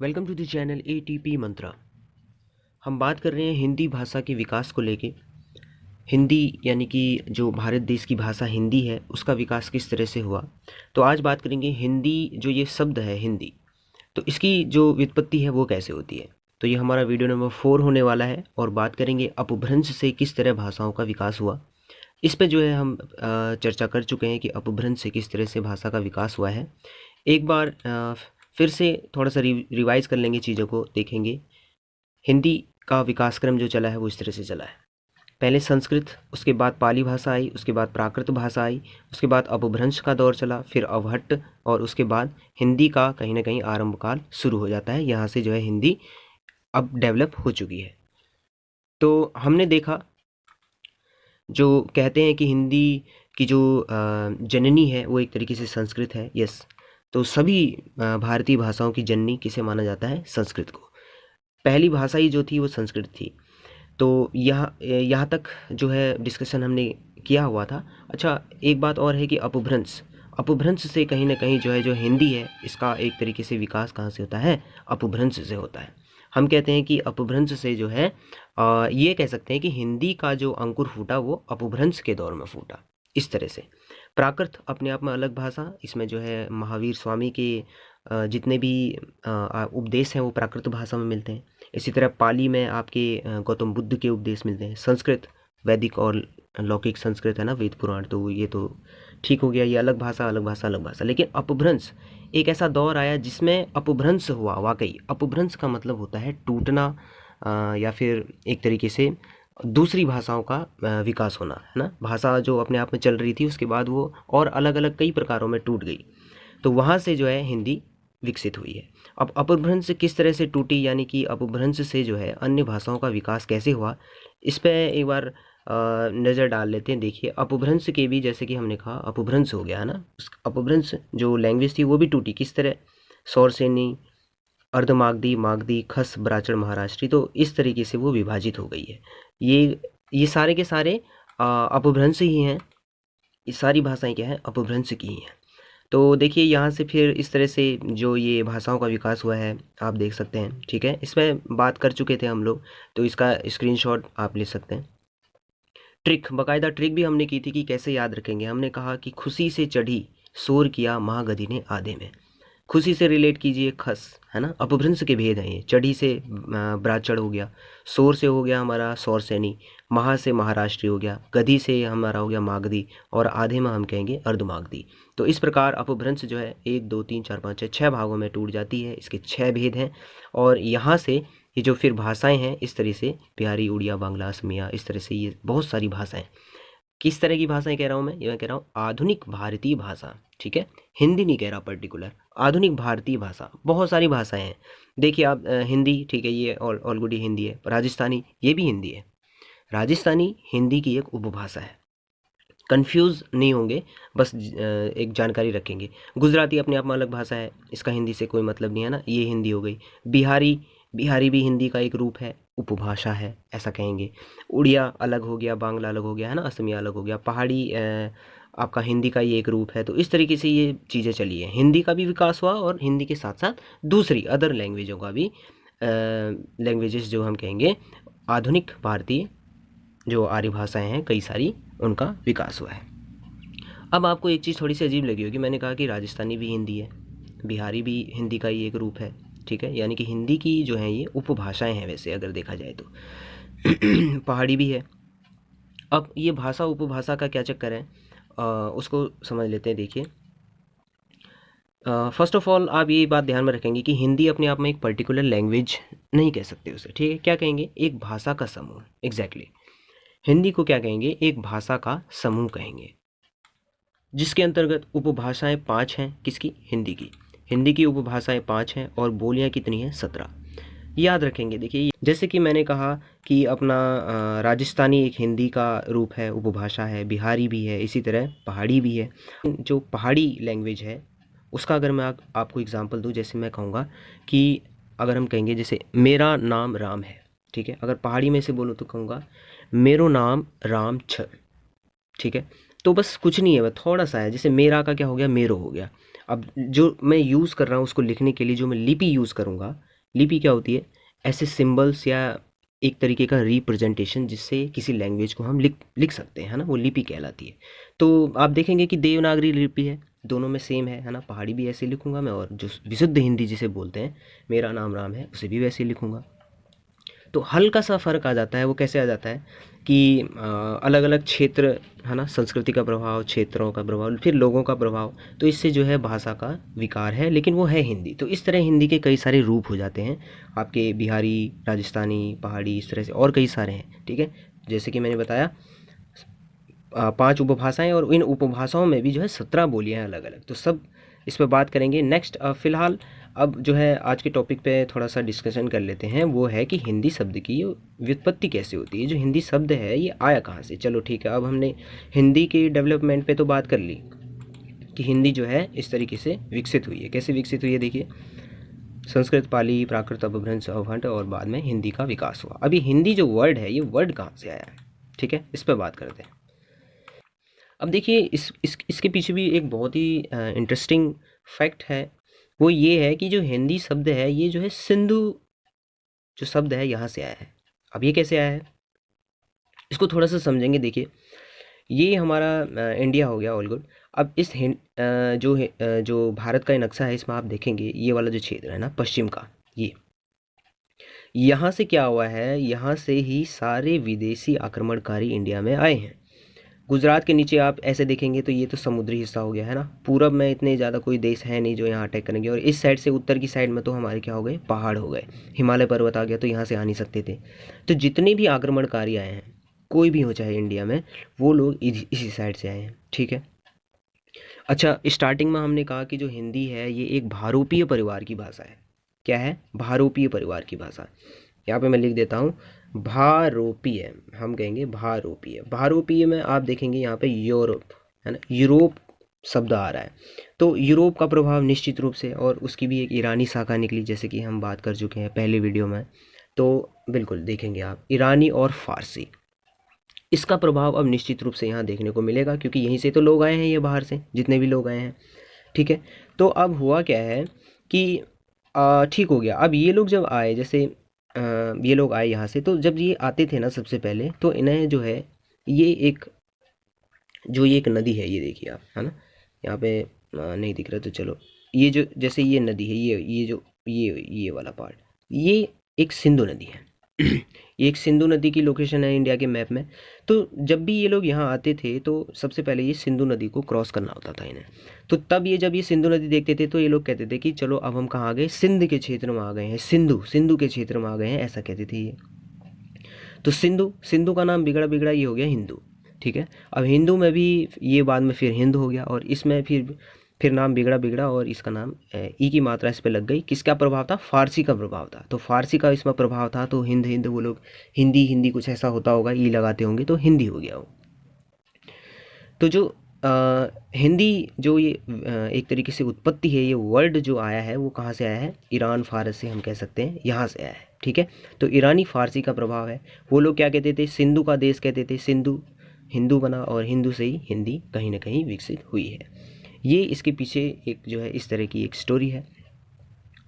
Welcome to the channel ATP Mantra. हम बात कर रहे हैं हिंदी भाषा के विकास को लेके। हिंदी यानी कि जो भारत देश की भाषा हिंदी है उसका विकास किस तरह से हुआ। तो आज बात करेंगे हिंदी, जो ये शब्द है हिंदी, तो इसकी जो व्युत्पत्ति है वो कैसे होती है। तो ये हमारा वीडियो नंबर 4 होने वाला है और बात करेंगे अपभ्रंश से किस तरह भाषाओं का विकास हुआ। इस पे जो है हम चर्चा कर चुके हैं कि अपभ्रंश से किस तरह से भाषा का विकास हुआ है। एक बार फिर से थोड़ा सा रिवाइज कर लेंगे, चीज़ों को देखेंगे। हिंदी का विकास क्रम जो चला है वो इस तरह से चला है। पहले संस्कृत, उसके बाद पाली भाषा आई, उसके बाद प्राकृत भाषा आई, उसके बाद अपभ्रंश का दौर चला, फिर अवहट्ट, और उसके बाद हिंदी का कहीं ना कहीं आरंभ काल शुरू हो जाता है। यहाँ से जो है हिंदी अब डेवलप हो चुकी है। तो हमने देखा, जो कहते हैं कि हिंदी की जो जननी है वो एक तरीके से संस्कृत है। यस, तो सभी भारतीय भाषाओं की जननी किसे माना जाता है? संस्कृत को। पहली भाषा ही जो थी वो संस्कृत थी। तो यहाँ तक जो है डिस्कशन हमने किया हुआ था। अच्छा, एक बात और है कि अपभ्रंश, अपभ्रंश से कहीं ना कहीं जो है जो हिंदी है इसका एक तरीके से विकास कहाँ से होता है? अपभ्रंश से होता है। हम कहते हैं कि अपभ्रंश से जो है ये कह सकते हैं कि हिंदी का जो अंकुर फूटा वो अपभ्रंश के दौर में फूटा। इस तरह से प्राकृत अपने आप में अलग भाषा, इसमें जो है महावीर स्वामी के जितने भी उपदेश हैं वो प्राकृत भाषा में मिलते हैं। इसी तरह पाली में आपके गौतम बुद्ध के उपदेश मिलते हैं। संस्कृत, वैदिक और लौकिक संस्कृत है ना, वेद पुराण, तो ये तो ठीक हो गया, ये अलग भाषा अलग भाषा अलग भाषा। लेकिन अपभ्रंश, एक ऐसा दौर आया जिसमें अपभ्रंश हुआ। वाकई अपभ्रंश का मतलब होता है टूटना, या फिर एक तरीके से दूसरी भाषाओं का विकास होना, है ना। भाषा जो अपने आप में चल रही थी उसके बाद वो और अलग अलग कई प्रकारों में टूट गई, तो वहाँ से जो है हिंदी विकसित हुई है। अब अपभ्रंश किस तरह से टूटी, यानी कि अपभ्रंश से जो है अन्य भाषाओं का विकास कैसे हुआ, इस पर एक बार नज़र डाल लेते हैं। देखिए, अपभ्रंश के भी, जैसे कि हमने कहा अपभ्रंश हो गया है ना, उस अपभ्रंश जो लैंग्वेज थी वो भी टूटी। किस तरह? सौरसेनी, अर्धमागधी, मागधी, खस, ब्राह्मण, महाराष्ट्री, तो इस तरीके से वो विभाजित हो गई है। ये सारे के सारे अपभ्रंश ही हैं। ये सारी भाषाएं क्या है? अपभ्रंश की ही हैं। तो देखिए, यहाँ से फिर इस तरह से जो ये भाषाओं का विकास हुआ है आप देख सकते हैं। ठीक है, इसमें बात कर चुके थे हम लोग, तो इसका स्क्रीनशॉट आप ले सकते हैं। ट्रिक, बाकायदा ट्रिक भी हमने की थी कि कैसे याद रखेंगे। हमने कहा कि खुशी से चढ़ी, शोर किया महागधी ने आधे में। खुशी से रिलेट कीजिए खस, है ना, अपभ्रंश के भेद हैं ये। चढ़ी से ब्राह्मण हो गया, शोर से हो गया हमारा सौरसेनी, महा से महाराष्ट्री हो गया, गधी से हमारा हो गया मागधी, और आधे में हम कहेंगे अर्धमागधी। तो इस प्रकार अपभ्रंश जो है 1 2 3 4 5 6 भागों में टूट जाती है। इसके 6 भेद हैं, और यहाँ से ये जो फिर भाषाएं हैं इस तरह से बिहारी, उड़िया, बांग्ला, असमिया, इस तरह से ये बहुत सारी भाषाएं। किस तरह की भाषाएं कह रहा हूँ मैं? ये मैं कह रहा हूँ आधुनिक भारतीय भाषा। ठीक है, हिंदी नहीं कह रहा पर्टिकुलर, आधुनिक भारतीय भाषा। बहुत सारी भाषाएं हैं। देखिए आप, हिंदी ठीक है, ये ऑल गुडी हिंदी है। राजस्थानी, ये भी हिंदी है। राजस्थानी हिंदी की एक उपभाषा है। कंफ्यूज नहीं होंगे, बस एक जानकारी रखेंगे। गुजराती अपने आप में अलग भाषा है, इसका हिंदी से कोई मतलब नहीं है ना, ये हिंदी हो गई। बिहारी, बिहारी भी हिंदी का एक रूप है, उपभाषा है, ऐसा कहेंगे। उड़िया अलग हो गया, बांग्ला अलग हो गया, है ना, असमिया अलग हो गया। पहाड़ी आपका हिंदी का ये एक रूप है। तो इस तरीके से ये चीज़ें चली है। हिंदी का भी विकास हुआ, और हिंदी के साथ साथ दूसरी अदर लैंग्वेजों का भी, लैंग्वेजेस जो हम कहेंगे आधुनिक भारतीय जो आर्य भाषाएं हैं कई सारी, उनका विकास हुआ है। अब आपको एक चीज़ थोड़ी सी अजीब लगी होगी, मैंने कहा कि राजस्थानी भी हिंदी है, बिहारी भी हिंदी का ही एक रूप है। ठीक है, यानी कि हिंदी की जो है ये उपभाषाएं हैं वैसे अगर देखा जाए तो। पहाड़ी भी है। अब ये भाषा उपभाषा का क्या चक्कर है, उसको समझ लेते हैं। देखिए, फर्स्ट ऑफ ऑल आप ये बात ध्यान में रखेंगे कि हिंदी अपने आप में एक पर्टिकुलर लैंग्वेज नहीं कह सकते उसे। ठीक है, क्या कहेंगे? एक भाषा का समूह। एग्जैक्टली, हिंदी को क्या कहेंगे? एक भाषा का समूह कहेंगे, जिसके अंतर्गत उपभाषाएं 5 हैं। किसकी? हिंदी की। हिंदी की उपभाषाएं 5 हैं, और बोलियां कितनी हैं? 17। याद रखेंगे। देखिए, जैसे कि मैंने कहा कि अपना राजस्थानी एक हिंदी का रूप है, उपभाषा है। बिहारी भी है, इसी तरह पहाड़ी भी है। जो पहाड़ी लैंग्वेज है उसका अगर मैं आपको एग्जांपल दूं, जैसे मैं कहूँगा कि अगर हम कहेंगे जैसे मेरा नाम राम है। ठीक है, अगर पहाड़ी में से बोलूँ तो कहूँगा मेरो नाम राम छ। ठीक है, तो बस कुछ नहीं है, बस थोड़ा सा है। जैसे मेरा का क्या हो गया? मेरो हो गया। अब जो मैं यूज़ कर रहा हूँ उसको लिखने के लिए जो मैं लिपि यूज़ करूँगा, लिपि क्या होती है? ऐसे सिंबल्स या एक तरीके का रिप्रेजेंटेशन जिससे किसी लैंग्वेज को हम लिख लिख सकते हैं, है ना, वो लिपि कहलाती है। तो आप देखेंगे कि देवनागरी लिपि है, दोनों में सेम है ना। पहाड़ी भी ऐसे लिखूंगा मैं, और जो विशुद्ध हिंदी जिसे बोलते हैं, मेरा नाम राम है, उसे भी वैसे ही लिखूंगा। तो हल्का सा फ़र्क आ जाता है। वो कैसे आ जाता है कि अलग अलग क्षेत्र, है ना, संस्कृति का प्रभाव, क्षेत्रों का प्रभाव, फिर लोगों का प्रभाव, तो इससे जो है भाषा का विकार है, लेकिन वो है हिंदी। तो इस तरह हिंदी के कई सारे रूप हो जाते हैं आपके, बिहारी, राजस्थानी, पहाड़ी, इस तरह से और कई सारे हैं, ठीक है। जैसे कि मैंने बताया 5 उपभाषाएं, और इन उपभाषाओं में भी जो है 17 बोलियां हैं अलग अलग। तो सब इस पर बात करेंगे नेक्स्ट। फ़िलहाल अब जो है आज के टॉपिक पे थोड़ा सा डिस्कशन कर लेते हैं, वो है कि हिंदी शब्द की व्युत्पत्ति कैसे होती है। जो हिंदी शब्द है ये आया कहाँ से। चलो ठीक है, अब हमने हिंदी की डेवलपमेंट पे तो बात कर ली कि हिंदी जो है इस तरीके से विकसित हुई है। कैसे विकसित हुई है? देखिए, संस्कृत, पाली, प्राकृत, अपभ्रंश, अवभट, और बाद में हिंदी का विकास हुआ। अभी हिंदी जो वर्ड है, ये वर्ड कहाँ से आया है, ठीक है, इस पर बात करते हैं। अब देखिए, इसके पीछे भी एक बहुत ही इंटरेस्टिंग फैक्ट है। वो ये है कि जो हिंदी शब्द है, ये जो है सिंधु जो शब्द है यहाँ से आया है। अब ये कैसे आया है, इसको थोड़ा सा समझेंगे। देखिए, ये हमारा इंडिया हो गया, ऑल गुड। अब इस जो भारत का ये नक्शा है, इसमें आप देखेंगे ये वाला जो क्षेत्र है ना, पश्चिम का, ये यहाँ से क्या हुआ है, यहाँ से ही सारे विदेशी आक्रमणकारी इंडिया में आए हैं। गुजरात के नीचे आप ऐसे देखेंगे तो ये तो समुद्री हिस्सा हो गया, है ना। पूरब में इतने ज़्यादा कोई देश है नहीं जो यहाँ अटैक करेंगे, और इस साइड से उत्तर की साइड में तो हमारे क्या हो गए, पहाड़ हो गए, हिमालय पर्वत आ गया, तो यहाँ से आ नहीं सकते थे। तो जितने भी आक्रमणकारी आए हैं, कोई भी हो चाहे इंडिया में, वो लोग इसी साइड से आए हैं, ठीक है। अच्छा, स्टार्टिंग में हमने कहा कि जो हिंदी है ये एक भारोपीय परिवार की भाषा है। क्या है? भारोपीय परिवार की भाषा। यहाँ पे मैं लिख देता हूँ, भारोपीय, हम कहेंगे भारोपीय। भारोपीय में आप देखेंगे यहाँ पे यूरोप, है ना, यूरोप शब्द आ रहा है। तो यूरोप का प्रभाव निश्चित रूप से, और उसकी भी एक ईरानी शाखा निकली, जैसे कि हम बात कर चुके हैं पहले वीडियो में। तो बिल्कुल देखेंगे आप, ईरानी और फारसी, इसका प्रभाव अब निश्चित रूप से यहाँ देखने को मिलेगा, क्योंकि यहीं से तो लोग आए हैं, ये बाहर से जितने भी लोग आए हैं, ठीक है। तो अब हुआ क्या है कि ठीक हो गया। अब ये लोग जब आए, जैसे ये लोग आए यहाँ से, तो जब ये आते थे ना, सबसे पहले तो इन्हें जो है, ये एक एक नदी है, ये देखिए आप, है ना, यहाँ पे नहीं दिख रहा, तो चलो, ये जो जैसे ये नदी है, ये वाला पार्ट, ये एक सिंधु नदी है। ये एक सिंधु नदी की लोकेशन है इंडिया के मैप में। तो जब भी ये लोग यहाँ आते थे, तो सबसे पहले ये सिंधु नदी को क्रॉस करना होता था इन्हें। तो तब ये जब ये सिंधु नदी देखते थे, तो ये लोग कहते थे कि चलो अब हम कहाँ आ गए, सिंध के क्षेत्र में आ गए हैं, सिंधु के क्षेत्र में आ गए हैं, ऐसा कहते थे ये। तो सिंधु का नाम बिगड़ा बिगड़ा ये हो गया हिंदू, ठीक है। अब हिंदू में भी ये बाद में फिर हिंद हो गया, और इसमें फिर नाम बिगड़ा बिगड़ा, और इसका नाम ई की मात्रा इस पे लग गई। किसका प्रभाव था? फारसी का प्रभाव था। तो फारसी का इसमें प्रभाव था, तो हिंद वो लोग हिंदी कुछ ऐसा होता होगा, ई लगाते होंगे, तो हिंदी हो गया वो। तो जो हिंदी जो ये एक तरीके से उत्पत्ति है, ये वर्ड जो आया है वो कहाँ से आया है? ईरान फारस से हम कह सकते हैं, यहाँ से आया है, ठीक है। तो ईरानी फारसी का प्रभाव है। वो लोग क्या कहते थे? सिंधु का देश कहते थे, सिंधु हिंदू बना, और हिंदू से ही हिंदी कहीं ना कहीं विकसित हुई है। ये इसके पीछे एक जो है इस तरह की एक स्टोरी है।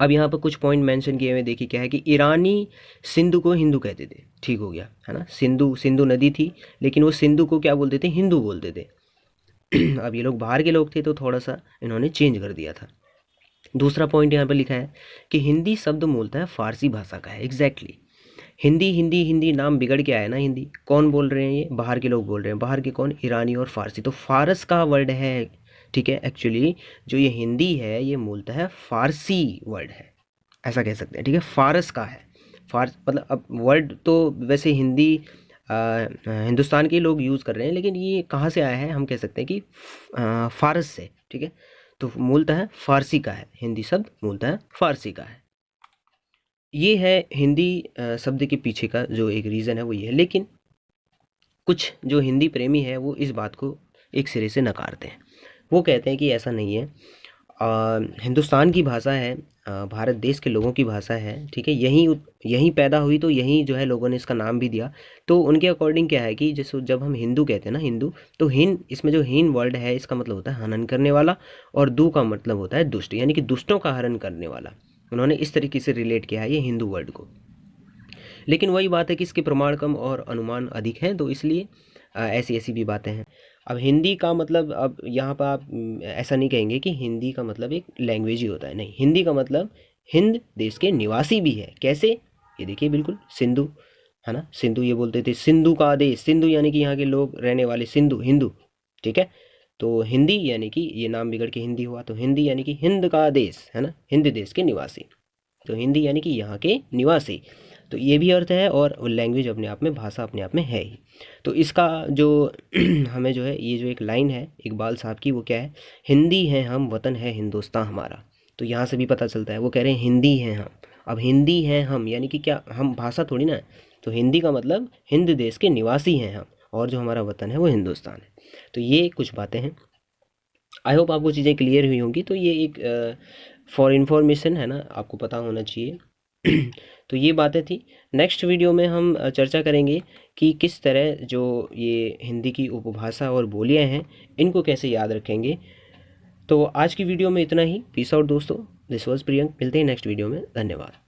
अब यहाँ पर कुछ पॉइंट मेंशन किए हुए, देखिए क्या है कि ईरानी सिंधु को हिंदू कहते थे, ठीक हो गया, है ना। सिंधु नदी थी, लेकिन वो सिंधु को क्या बोलते थे? हिंदू बोलते थे। अब ये लोग बाहर के लोग थे, तो थोड़ा सा इन्होंने चेंज कर दिया था। दूसरा पॉइंट यहाँ पर लिखा है कि हिंदी शब्द मूलतः फारसी भाषा का है। एग्जैक्टली, हिंदी नाम बिगड़ के आया ना। हिंदी कौन बोल रहे हैं? ये बाहर के लोग बोल रहे हैं। बाहर के कौन? ईरानी और फारसी। तो फारस का वर्ड है, ठीक है। एक्चुअली जो ये हिंदी है, ये मूलतः फारसी वर्ड है, ऐसा कह सकते हैं, ठीक है। फारस का है, फारस मतलब, अब वर्ड तो वैसे हिंदी हिंदुस्तान के लोग यूज़ कर रहे हैं, लेकिन ये कहाँ से आया है? हम कह सकते हैं कि फारस से, ठीक है। तो मूलतः फारसी का है, हिंदी शब्द मूलतः फारसी का है। ये है हिंदी शब्द के पीछे का जो एक रीज़न है, वो ये है। लेकिन कुछ जो हिंदी प्रेमी है, वो इस बात को एक सिरे से नकारते हैं। वो कहते हैं कि ऐसा नहीं है। हिंदुस्तान की भाषा है, भारत देश के लोगों की भाषा है, ठीक है। यहीं पैदा हुई तो यहीं जो है लोगों ने इसका नाम भी दिया। तो उनके अकॉर्डिंग क्या है कि जैसे जब हम हिंदू कहते हैं ना, हिंदू, तो हिन, इसमें जो हिन वर्ड है इसका मतलब होता है हनन करने वाला, और दू का मतलब होता है दुष्ट, यानी कि दुष्टों का हरण करने वाला। उन्होंने इस तरीके से रिलेट किया है ये हिंदू वर्ड को। लेकिन वही बात है कि इसके प्रमाण कम और अनुमान अधिक हैं, तो इसलिए ऐसी ऐसी भी बातें हैं। अब हिंदी का मतलब, अब यहाँ पर आप ऐसा नहीं कहेंगे कि हिंदी का मतलब एक लैंग्वेज ही होता है, नहीं। हिंदी का मतलब हिंद देश के निवासी भी है। कैसे? ये देखिए, बिल्कुल सिंधु, है ना, सिंधु ये बोलते थे, सिंधु का देश, सिंधु यानी कि यहाँ के लोग रहने वाले, सिंधु हिंदू, ठीक है। तो हिंदी यानी कि ये नाम बिगड़ के हिंदी हुआ, तो हिंदी यानी कि हिंद का देश, है ना, हिंद देश के निवासी। तो हिंदी यानी कि यहाँ के निवासी, तो ये भी अर्थ है, और लैंग्वेज अपने आप में, भाषा अपने आप में है ही। तो इसका जो हमें जो है, ये जो एक लाइन है इकबाल साहब की, वो क्या है? हिंदी है हम, वतन है हिंदुस्तान हमारा। तो यहाँ से भी पता चलता है, वो कह रहे हैं हिंदी हैं हम। अब हिंदी हैं हम यानी कि क्या, हम भाषा थोड़ी ना है। तो हिंदी का मतलब हिंद देश के निवासी हैं हम, और जो हमारा वतन है वो हिंदुस्तान है। तो ये कुछ बातें हैं। आई होप आपको चीज़ें क्लियर हुई होंगी। तो ये एक फॉर इन्फॉर्मेशन है ना, आपको पता होना चाहिए। तो ये बातें थी। नेक्स्ट वीडियो में हम चर्चा करेंगे कि किस तरह जो ये हिंदी की उपभाषा और बोलियां हैं, इनको कैसे याद रखेंगे। तो आज की वीडियो में इतना ही। पीस आउट दोस्तों, दिस वाज प्रियंक। मिलते हैं नेक्स्ट वीडियो में। धन्यवाद।